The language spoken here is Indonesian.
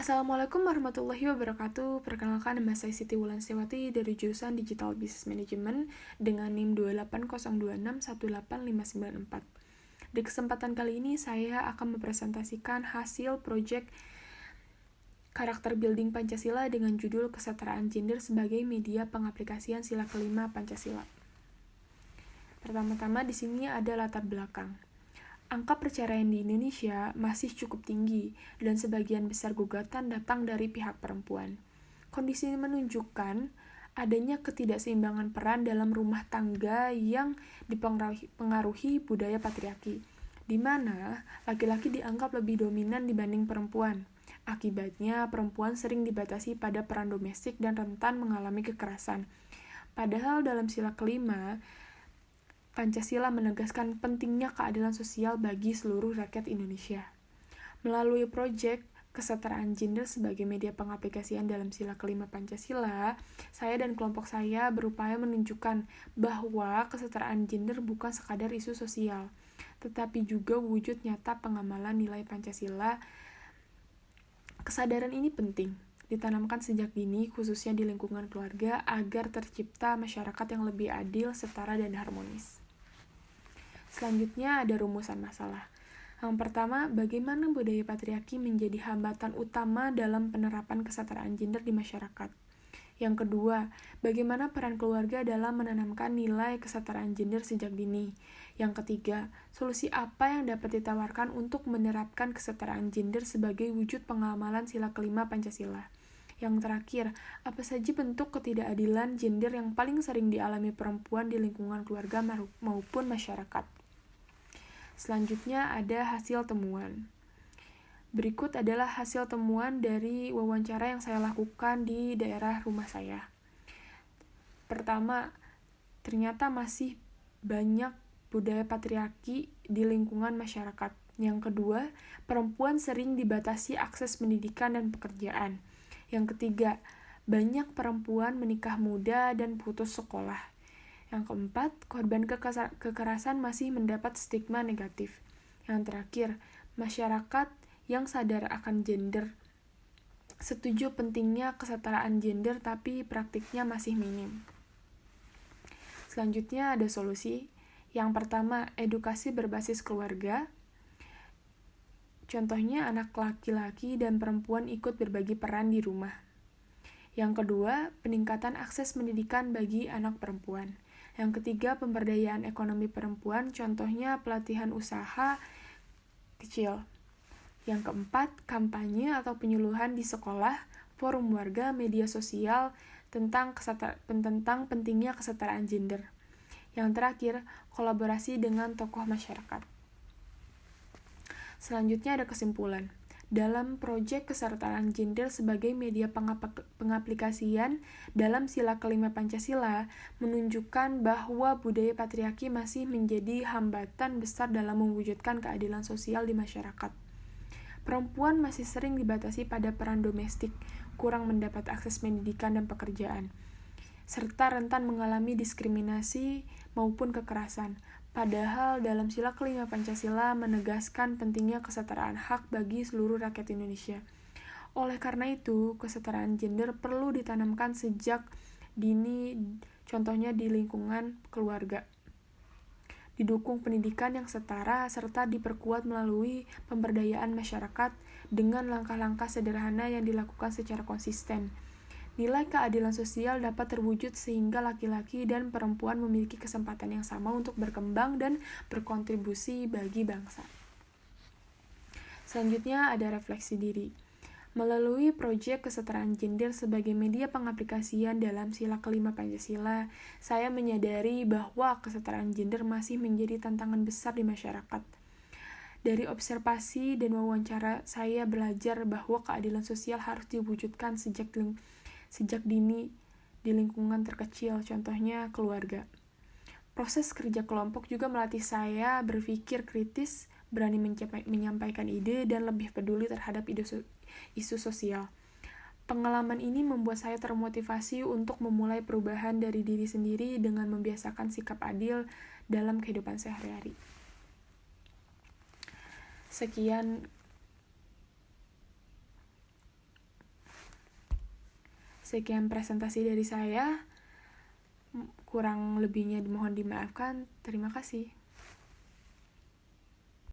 Assalamualaikum warahmatullahi wabarakatuh. Perkenalkan, nama saya Siti Wulanstiawati dari jurusan Digital Business Management dengan NIM 28026185994. Di kesempatan kali ini saya akan mempresentasikan hasil proyek karakter building Pancasila dengan judul Kesetaraan Gender sebagai Media Pengaplikasian Sila Kelima Pancasila. Pertama-tama di sini ada latar belakang. Angka perceraian di Indonesia masih cukup tinggi dan sebagian besar gugatan datang dari pihak perempuan. Kondisi ini menunjukkan adanya ketidakseimbangan peran dalam rumah tangga yang dipengaruhi budaya patriarki, di mana laki-laki dianggap lebih dominan dibanding perempuan. Akibatnya, perempuan sering dibatasi pada peran domestik dan rentan mengalami kekerasan. Padahal dalam sila kelima, Pancasila menegaskan pentingnya keadilan sosial bagi seluruh rakyat Indonesia. Melalui proyek kesetaraan gender sebagai media pengaplikasian dalam sila kelima Pancasila, saya dan kelompok saya berupaya menunjukkan bahwa kesetaraan gender bukan sekadar isu sosial, tetapi juga wujud nyata pengamalan nilai Pancasila. Kesadaran ini penting ditanamkan sejak dini, khususnya di lingkungan keluarga, agar tercipta masyarakat yang lebih adil, setara, dan harmonis. Selanjutnya ada rumusan masalah. Yang pertama, bagaimana budaya patriarki menjadi hambatan utama dalam penerapan kesetaraan gender di masyarakat. Yang kedua, bagaimana peran keluarga dalam menanamkan nilai kesetaraan gender sejak dini. Yang ketiga, solusi apa yang dapat ditawarkan untuk menerapkan kesetaraan gender sebagai wujud pengamalan sila kelima Pancasila. Yang terakhir, apa saja bentuk ketidakadilan gender yang paling sering dialami perempuan di lingkungan keluarga maupun masyarakat. Selanjutnya ada hasil temuan. Berikut adalah hasil temuan dari wawancara yang saya lakukan di daerah rumah saya. Pertama, ternyata masih banyak budaya patriarki di lingkungan masyarakat. Yang kedua, perempuan sering dibatasi akses pendidikan dan pekerjaan. Yang ketiga, banyak perempuan menikah muda dan putus sekolah. Yang keempat, korban kekerasan masih mendapat stigma negatif. Yang terakhir, masyarakat yang sadar akan gender setuju pentingnya kesetaraan gender tapi praktiknya masih minim. Selanjutnya ada solusi. Yang pertama, edukasi berbasis keluarga. Contohnya anak laki-laki dan perempuan ikut berbagi peran di rumah. Yang kedua, peningkatan akses pendidikan bagi anak perempuan. Yang ketiga, pemberdayaan ekonomi perempuan, contohnya pelatihan usaha kecil. Yang keempat, kampanye atau penyuluhan di sekolah, forum warga, media sosial tentang pentingnya kesetaraan gender. Yang terakhir, kolaborasi dengan tokoh masyarakat. Selanjutnya ada kesimpulan. Dalam proyek kesetaraan gender sebagai media pengaplikasian dalam sila kelima Pancasila menunjukkan bahwa budaya patriarki masih menjadi hambatan besar dalam mewujudkan keadilan sosial di masyarakat. Perempuan masih sering dibatasi pada peran domestik, kurang mendapat akses pendidikan dan pekerjaan, serta rentan mengalami diskriminasi maupun kekerasan. Padahal dalam sila kelima Pancasila menegaskan pentingnya kesetaraan hak bagi seluruh rakyat Indonesia. Oleh karena itu, kesetaraan gender perlu ditanamkan sejak dini, contohnya di lingkungan keluarga. Didukung pendidikan yang setara serta diperkuat melalui pemberdayaan masyarakat dengan langkah-langkah sederhana yang dilakukan secara konsisten. Nilai keadilan sosial dapat terwujud sehingga laki-laki dan perempuan memiliki kesempatan yang sama untuk berkembang dan berkontribusi bagi bangsa. Selanjutnya ada refleksi diri. Melalui proyek kesetaraan gender sebagai media pengaplikasian dalam sila kelima Pancasila, saya menyadari bahwa kesetaraan gender masih menjadi tantangan besar di masyarakat. Dari observasi dan wawancara, saya belajar bahwa keadilan sosial harus diwujudkan sejak dini di lingkungan terkecil, contohnya keluarga. Proses kerja kelompok juga melatih saya berpikir kritis, berani menyampaikan ide, dan lebih peduli terhadap isu sosial. Pengalaman ini membuat saya termotivasi untuk memulai perubahan dari diri sendiri dengan membiasakan sikap adil dalam kehidupan sehari-hari. Sekian Sekian presentasi dari saya. Kurang lebihnya mohon dimaafkan. Terima kasih.